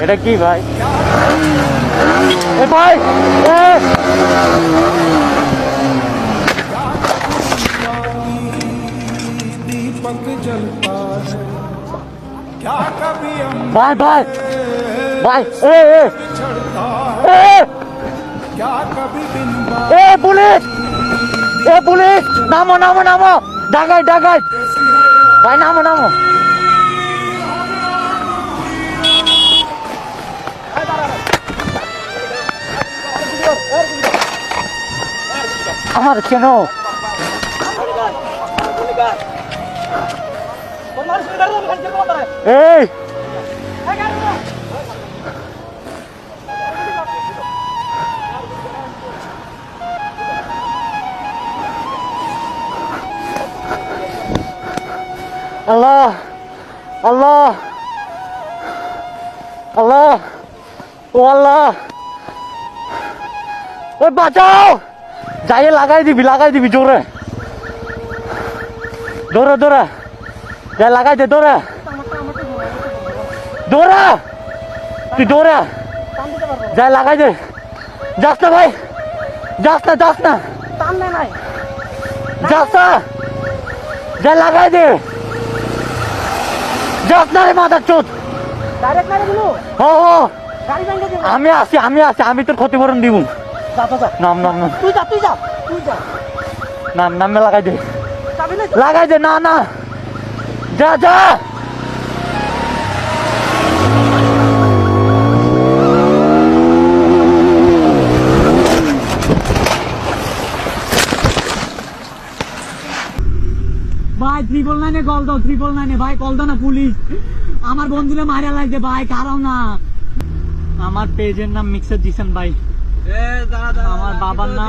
এটা কি ভাই? এ ভাই ভাই ভাই ভাই পুলিশ পুলিশ নামো নামো নামো ডাকাই ডাকাই ভাই নামো নামো আমার কেন এই আল্লাহ আল্লাহ আল্লাহ ও আল্লাহ ওই বাঁচাও যাই লাগাই দিবি জোরে দৌড়া দৌড়া যাই লাগাই দে দৌড়া দৌড়া তুই দৌড়া যাই লাগাই দে যাস না ভাই যাস না যাস না যাই লাগাই দে যাস না রে মাথার চোট আমি আসি আমি তোর ক্ষতিপূরণ দিব নাম নামে লাগাই দে না যা যা ভাই 999 কল দাও 999 ভাই কল দাও না পুলিশ আমার বন্ধুরে মারা লাগছে ভাই কারণ না আমার পেজের নাম মিক্সার জিসান ভাই আমার বাবার নাম